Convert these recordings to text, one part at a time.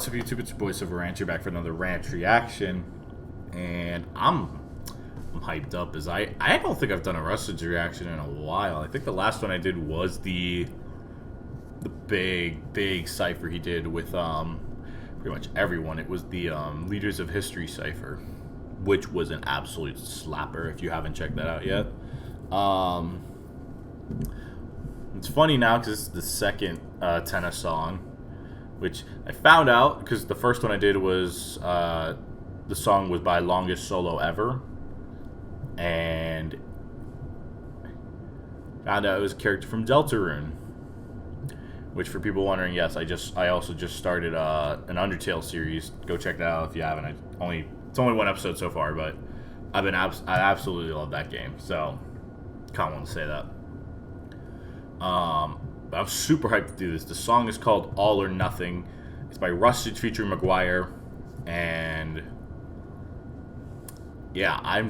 What's up, YouTube? It's your boy Silver Rancher back for another ranch reaction, and I'm hyped up as I don't think I've done a Rustage reaction in a while. I think the last one I did was the big cipher he did with pretty much everyone. It was the Leaders of History cipher, which was an absolute slapper. If you haven't checked that out yet, it's funny now because it's the second TENNA song, which I found out because the first one I did was the song was by Longest Solo Ever, and found out it was a character from Deltarune. Which, for people wondering, yes, I also just started an Undertale series. Go check that out if you haven't. It's only one episode so far, but I absolutely love that game. So kind of want to say that. But I'm super hyped to do this. The song is called All or Nothing. It's by Rustage featuring McGwire, and yeah, I'm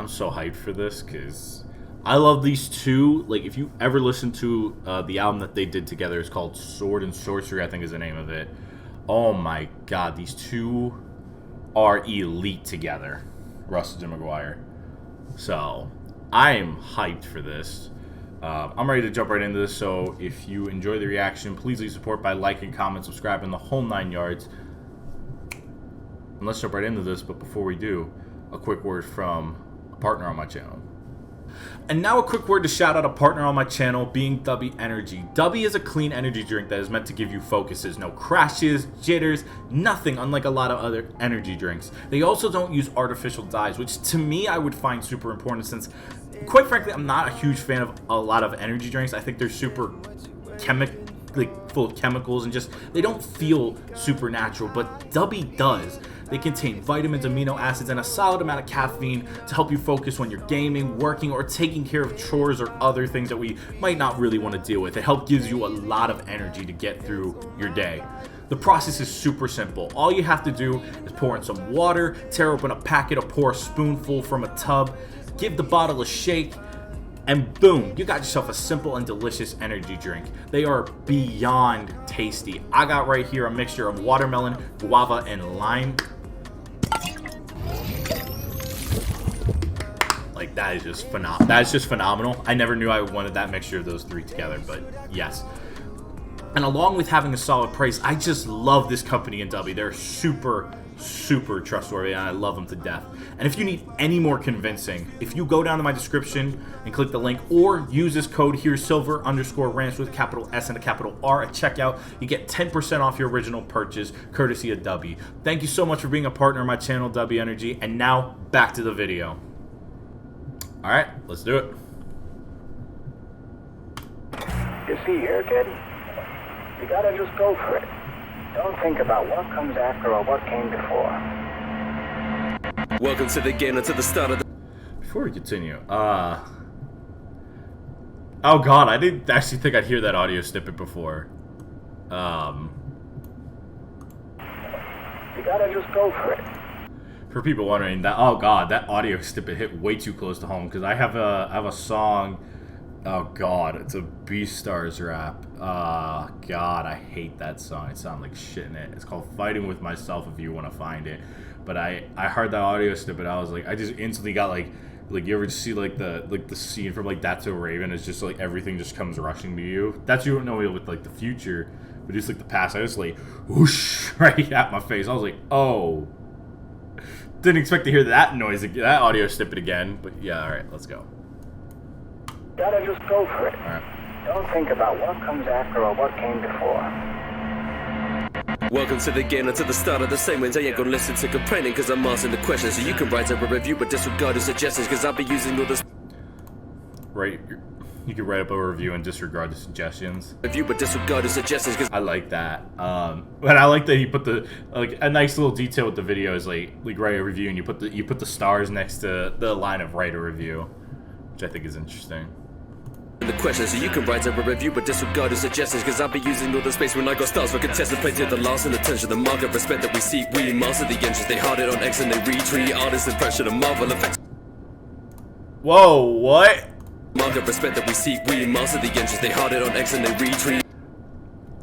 so hyped for this because I love these two. Like, if you ever listen to the album that they did together, it's called Sword and Sorcery, I think is the name of it. Oh my god, these two are elite together, Rustage and McGwire. So I'm hyped for this. I'm ready to jump right into this, so if you enjoy the reaction, please leave support by liking, comment, subscribing, the whole 9 yards. And let's jump right into this, but before we do, a quick word from a partner on my channel. And now a quick word to shout out a partner on my channel, being Dubby Energy. Dubby is a clean energy drink that is meant to give you focuses, no crashes, jitters, nothing, unlike a lot of other energy drinks. They also don't use artificial dyes, which to me I would find super important, since quite frankly I'm not a huge fan of a lot of energy drinks. I think they're super full of chemicals and just they don't feel supernatural, but Dubby does. They contain vitamins, amino acids, and a solid amount of caffeine to help you focus when you're gaming, working, or taking care of chores or other things that we might not really want to deal with. It gives you a lot of energy to get through your day. The process is super simple. All you have to do is pour in some water, tear open a packet, or pour a spoonful from a tub, give the bottle a shake, and boom, you got yourself a simple and delicious energy drink. They are beyond tasty. I got right here a mixture of watermelon, guava, and lime. Like, that is just phenomenal. That is just phenomenal. I never knew I wanted that mixture of those three together, but yes. And along with having a solid price, I just love this company in Dubby. They're super trustworthy, and I love them to death. And if you need any more convincing, if you go down to my description and click the link, or use this code here, Silver_Ranch with capital S and a capital R at checkout, you get 10% off your original purchase, courtesy of Dubby. Thank you so much for being a partner of my channel, Dubby Energy. And now back to the video. All right, let's do it. You see here, kid? You gotta just go for it. Don't think about what comes after or what came before. Welcome to the game, to the start of the... Before we continue, oh god, I didn't actually think I'd hear that audio snippet before. You gotta just go for it. For people wondering, that, oh god, that audio snippet hit way too close to home, because I have a song. Oh god, it's a Beastars rap. God, I hate that song. It sounds like shit in it. It's called Fighting With Myself, if you want to find it. But I heard that audio snippet, I was like, I just instantly got like you ever just see like the scene from like That's So Raven? It's just like everything just comes rushing to you. That's, you don't know with like the future, but just like the past, I just like whoosh right at my face. I was like, oh, didn't expect to hear that noise, that audio snippet again. But yeah, all right, let's go. Gotta just go for it. All right. Don't think about what comes after or what came before. Welcome to the game, to the start of the segment. I ain't gonna listen to complaining, cause I'm asking the questions. So you can write up a review, but disregard the suggestions, cause I'll be using all this. Right, you can write up a review and disregard the suggestions. Review, but disregard the suggestions, cause I like that. But I like that he put the a nice little detail with the video is like write a review, and you put the stars next to the line of write a review, which I think is interesting. The questions, so you can write up a review, but disregard the suggestions, cause I'll be using all the space when I got stars for contestants. Play to the last and attention, the market respect that we seek. We master the engines, they hard it on X and they retweet. Artist impression of Marvel effects. Whoa, what? Market respect that we seek. We master the engines, they hard it on X and they retweet.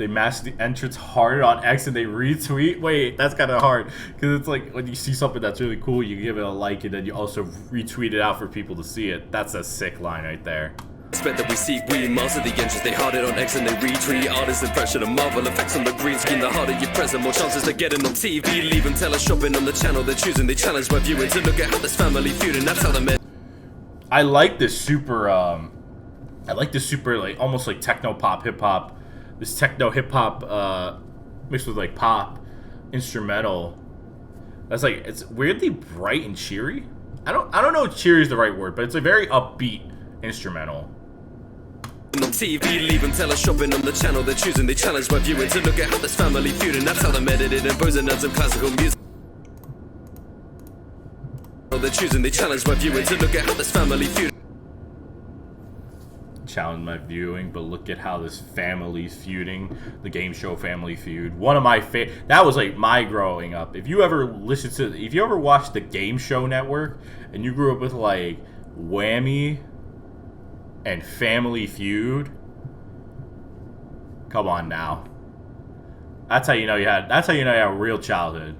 They mask the entrance hard on X and they retweet. Wait, that's kind of hard because it's like when you see something that's really cool, you give it a like and then you also retweet it out for people to see it. That's a sick line right there. Expect that we seek, we master the entrance. They hard it on X and they retweet. Artists impression of Marvel effects on the green screen. The harder you present, more chances to get it on TV. Leave them teleshopping on the channel they're choosing. They challenge my viewing to look at how this family feuding. That's how the men. I like this super. I like this super like almost like techno pop hip hop. This techno hip hop mixed with like pop instrumental. That's like it's weirdly bright and cheery. I don't know if cheery is the right word, but it's a very upbeat instrumental. On TV, leave them teleshopping on the channel they're choosing. They challenge my viewing to look at how this family feuding. That's how they're edited and posing nerds of classical music. They're choosing. They challenge my viewing to look at how this family feuding. Challenge my viewing, but look at how this family's feuding. The game show Family Feud. One of my that was like my growing up. If you ever watched the Game Show Network and you grew up with like Whammy and Family Feud, come on now. That's how you know you had a real childhood.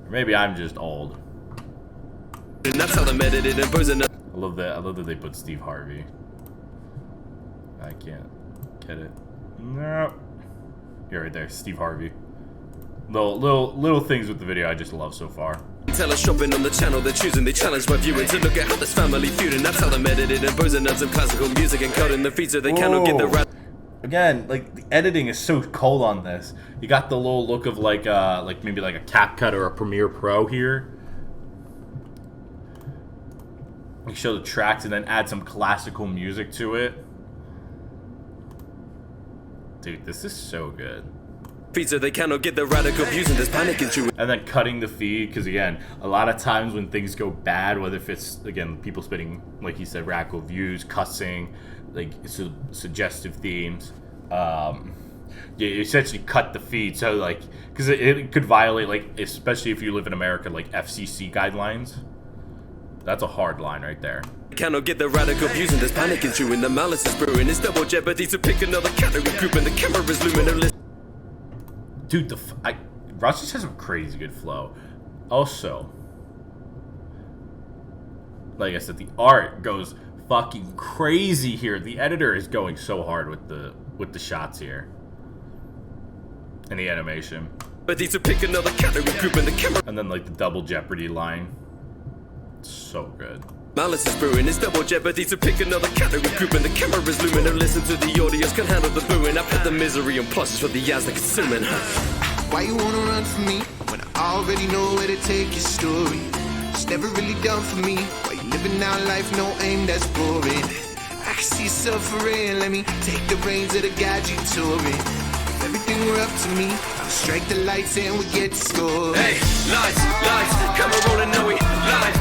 Or maybe I'm just old. And that's how they're edited and posing. I love that they put Steve Harvey. I can't get it. No. You're right there, Steve Harvey. Little things with the video I just love so far. Teleshopping on the channel they're choosing. They challenge my viewing to look at how this family feuding. That's how they're edited and posing nerds of classical music and coding the feeds so they cannot get the rap. Again, like the editing is so cold on this. You got the little look of like maybe like a CapCut or a Premiere Pro here. You show the tracks and then add some classical music to it. Dude, this is so good. Feed so they cannot get the radical views and there's panic and chew. And then cutting the feed, because again, a lot of times when things go bad, whether if it's, again, people spitting, like he said, radical views, cussing, like suggestive themes, you essentially cut the feed. So like, because it could violate, like, especially if you live in America, like FCC guidelines. That's a hard line right there. Cannot get the radical views and there's panic and chewing. The malice is brewing. It's double jeopardy to pick another category group and the camera is looming. Dude, Rustage has some crazy good flow. Also, like I said, the art goes fucking crazy here. The editor is going so hard with the shots here and the animation. But to pick another category group and the camera. And then like the double jeopardy line. It's so good. Malice is brewing, it's double jeopardy to pick another category group and the camera is looming. Don't listen to the audience, can handle the booing. I put the misery on pluses for the eyes that consuming. Why you wanna run from me when I already know where to take your story? It's never really done for me. Why you living out life, no aim, that's boring. I can see yourself for real, let me take the reins of the guide you touring. If everything were up to me, I'll strike the lights and we get to score. Hey, lights, come on, rolling, know we live.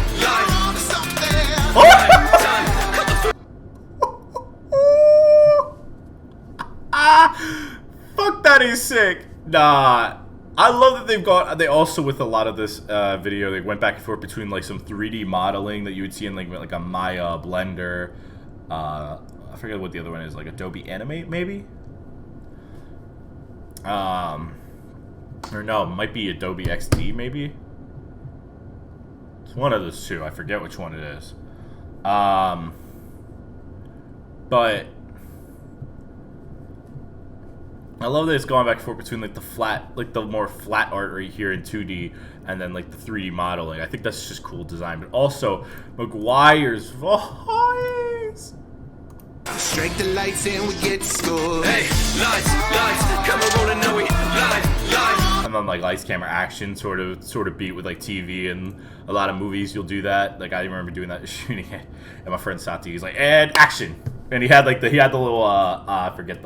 Fuck, that is sick. Nah, I love that they've got. They also, with a lot of this video, they went back and forth between like some 3D modeling that you would see in like a Maya, Blender. I forget what the other one is, like Adobe Animate maybe. Or no, it might be Adobe XD maybe. It's one of those two. I forget which one it is. But I love that it's going back and forth between like the flat, like the more flat art right here in 2D and then like the 3D modeling. I think that's just cool design. But also McGwire's voice. Strike the lights and we get to score. Hey, lights, come on, rolling, know we live. And then like lights, camera, action sort of beat with like TV and a lot of movies you'll do that. Like I remember doing that shooting it, and my friend Sati, he's like, and action, and he had the little I forget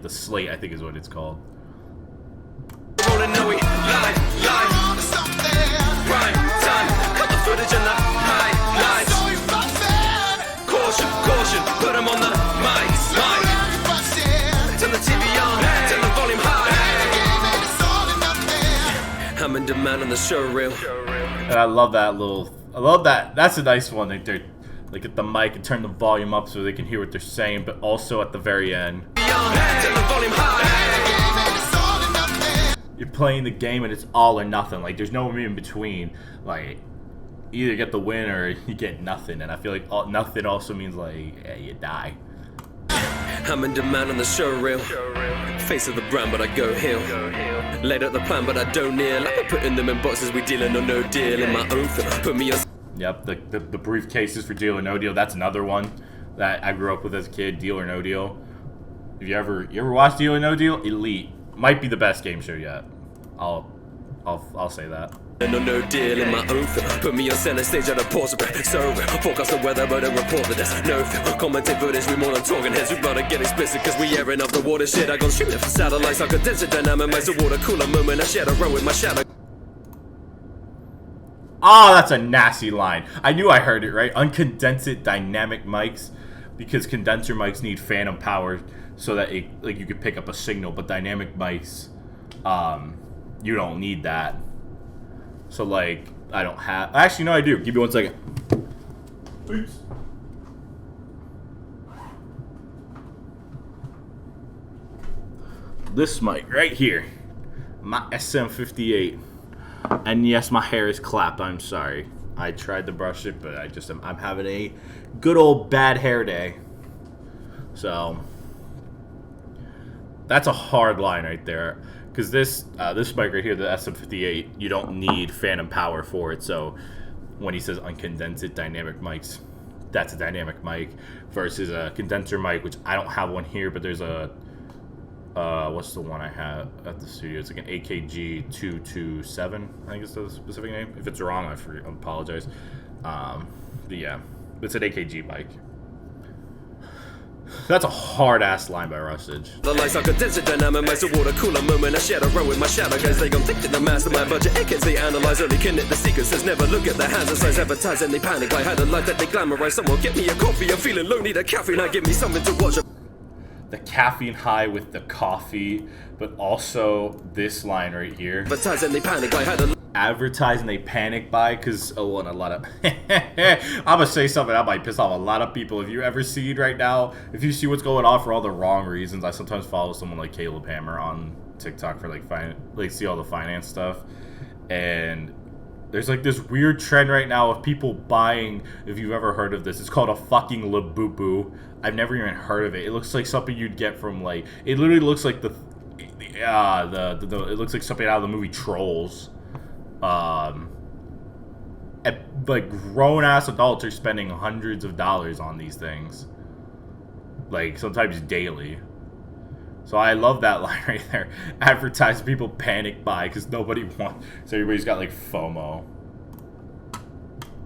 the slate, I think is what it's called. Rolling, know we live. Prime time, cut the footage and the highlights. Caution, put them on the mic. Turn the TV on, turn the volume high. I'm in demand on the show reel. And I love that. That's a nice one. They get the mic and turn the volume up so they can hear what they're saying, but also at the very end. Turn the volume high. you're playing the game and it's all or nothing. Like, there's no in between. Like, you either get the win or you get nothing. And I feel like nothing also means, like, yeah, you die. I'm in demand on the show reel. Face of the brand, but I go heel. Laid out the plan, but I don't kneel. Like putting them in boxes, we dealing or no deal. In my own film, put me on. Yep, the briefcases for Deal or No Deal. That's another one that I grew up with as a kid. Deal or No Deal. If you ever watch Deal or No Deal, Elite might be the best game show yet. I'll say that. No deal in my own film. Put me on center stage at a pause. So forecast the weather, but I report that there's no film. Commentate footage, we more than talking heads. We better get explicit, cause we airing up the water shit. I go streaming for satellites, I condense it, dynamic mics, the water cooler moment. I share a run with my shadow. Oh, that's a nasty line. I knew I heard it right. Uncondensed dynamic mics, because condenser mics need phantom power so that it, like, you could pick up a signal, but dynamic mics, you don't need that. So, like, I don't have... Actually, no, I do. Give me 1 second. Oops. This mic right here. My SM58. And yes, my hair is clapped. I'm sorry. I tried to brush it, but I'm having a good old bad hair day. So, that's a hard line right there. Because this mic right here, the SM58, you don't need phantom power for it. So when he says uncondensed dynamic mics, that's a dynamic mic versus a condenser mic, which I don't have one here, but there's a what's the one I have at the studio? It's like an AKG 227, I think is the specific name. If it's wrong, I apologize. But yeah, it's an AKG mic. That's a hard-ass line by Rustage. The lights are condensed dynamic mics, the water cooler moment. I share a run with my shadow guys. They gon' think that the mastermind budget. AKs they analyze, only connect the sequences. Never look at the hands and size advertising. They panic. I had a life that they glamorize. Someone get me a coffee. I'm feeling low, need a caffeine. Now give me something to watch. The caffeine high with the coffee, but also this line right here. Advertising they panic. I had a advertising they panic buy, because and a lot of I'm gonna say something that might piss off a lot of people. If you ever see it right now, if you see what's going on for all the wrong reasons, I sometimes follow someone like Caleb Hammer on TikTok for like see all the finance stuff, and there's like this weird trend right now of people buying, if you've ever heard of this, it's called a fucking Labubu. I've never even heard of it. It looks like something you'd get from, like, it literally looks like it looks like something out of the movie Trolls. And, like, grown-ass adults are spending hundreds of dollars on these things. Like, sometimes daily. So I love that line right there. Advertise, people panic buy because nobody wants. So everybody's got, like, FOMO.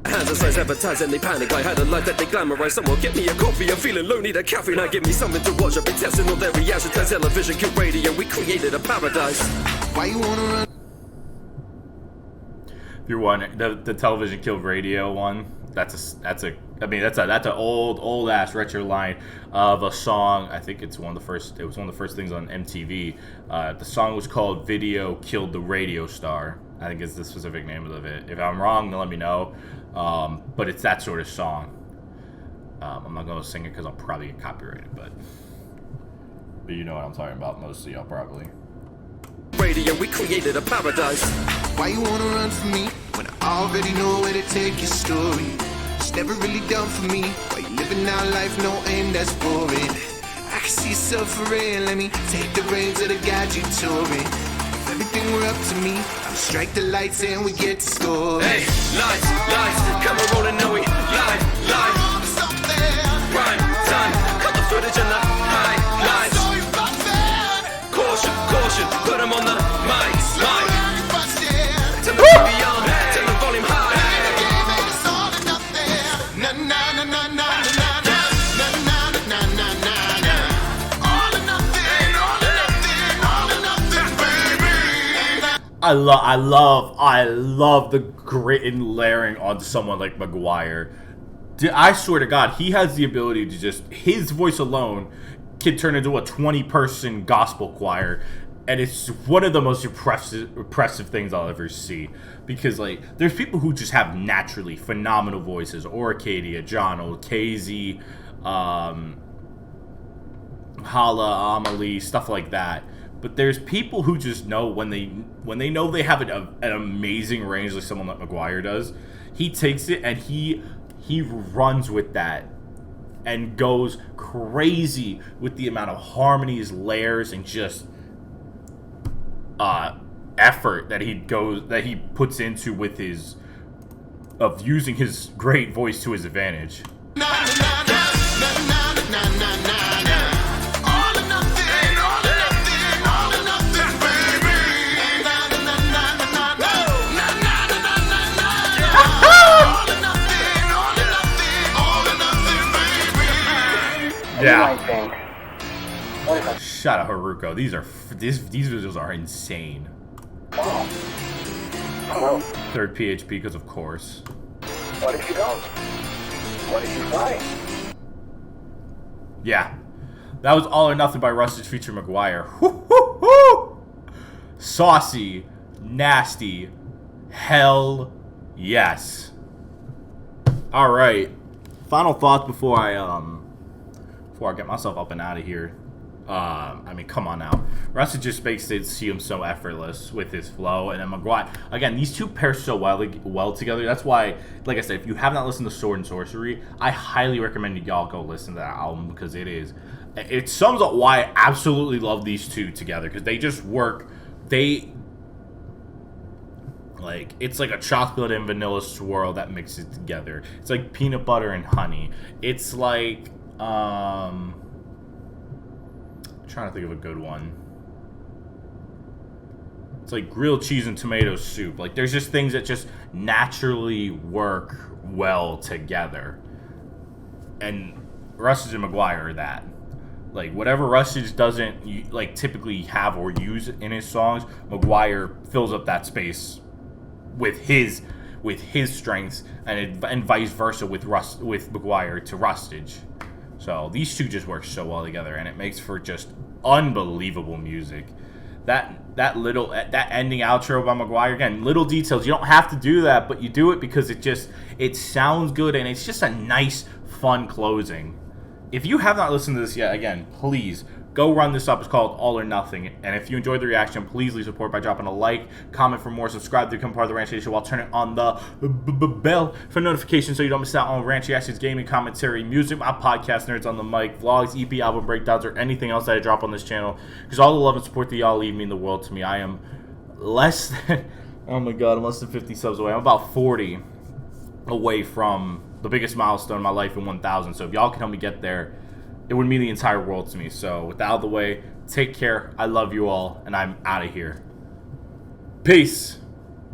hands and size advertising, they panic. I had a life that they glamorize. Someone get me a coffee. I'm feeling low, need a caffeine. Now give me something to watch. I've been testing all their reactions. Television, kill radio. We created a paradise. Why you wanna run? If you're one, the television killed radio one. That's an old ass retro line of a song. I think it's one of the first. It was one of the first things on MTV. The song was called "Video Killed the Radio Star." I think it's the specific name of it. If I'm wrong, then let me know. But it's that sort of song. I'm not gonna sing it because I'll probably get copyrighted, but you know what I'm talking about. Most of y'all probably. Radio, we created a paradise. Why you wanna run from me when I already know where to take your story? It's never really done for me. Why you living out life, no aim, that's boring. I can see yourself for real. Let me take the reins of the guide you touring. If everything were up to me, I'll strike the lights and we get to score. Hey, lights, come on, rolling, know we live. Prime time, cut the footage and the highlights. Caution, put them on the mic. Turn the TV on, turn the volume high. I love the grit and layering on someone like McGwire. I swear to God, he has the ability to just, his voice alone can turn into a 20-person gospel choir, and it's one of the most impressive things I'll ever see. Because, like, there's people who just have naturally phenomenal voices. Orcadia, John, KZ, Hala, Amelie, stuff like that. But there's people who just know when they know they have an amazing range, like someone like McGwire does. He takes it and he runs with that and goes crazy with the amount of harmonies, layers, and just effort that he puts into with his of using his great voice to his advantage. Yeah. Shut up, Haruko. These visuals are insane. Well, Third PHP because of course. what if you don't? What if you fly? Yeah. That was All or Nothing by Rustage featuring McGwire. Woo, woo, woo! Saucy, nasty, hell yes. Alright. Final thoughts before I get myself up and out of here. I mean, come on now. Rustage just makes it seem so effortless with his flow, and then McGwire. Again, these two pair so well together. That's why, like I said, if you have not listened to Sword and Sorcery, I highly recommend y'all go listen to that album because it sums up why I absolutely love these two together because they just work. It's like a chocolate and vanilla swirl that mixes together. It's like peanut butter and honey. It's like trying to think of a good one. It's like grilled cheese and tomato soup. Like there's just things that just naturally work well together. And Rustage and McGwire are that. Like whatever Rustage doesn't like typically have or use in his songs, McGwire fills up that space with his strengths and vice versa with McGwire to Rustage. So these two just work so well together, and it makes for just unbelievable music. That ending outro by McGwire, again, little details. You don't have to do that, but you do it because it sounds good, and it's just a nice, fun closing. If you have not listened to this yet, again, please go run this up. It's called All or Nothing. And if you enjoyed the reaction, please leave support by dropping a like, comment for more, subscribe to become part of the Ranch Nation while turning on the bell for notifications so you don't miss out on Ranch Reactions, gaming, commentary, music, my podcast, Nerds on the Mic, vlogs, EP album breakdowns, or anything else that I drop on this channel. Because all the love and support that y'all leave mean the world to me. I am less than, oh my god, I'm less than 50 subs away. I'm about 40 away from the biggest milestone in my life in 1,000. So if y'all can help me get there, it would mean the entire world to me. So with that out of the way, take care. I love you all, and I'm out of here. Peace.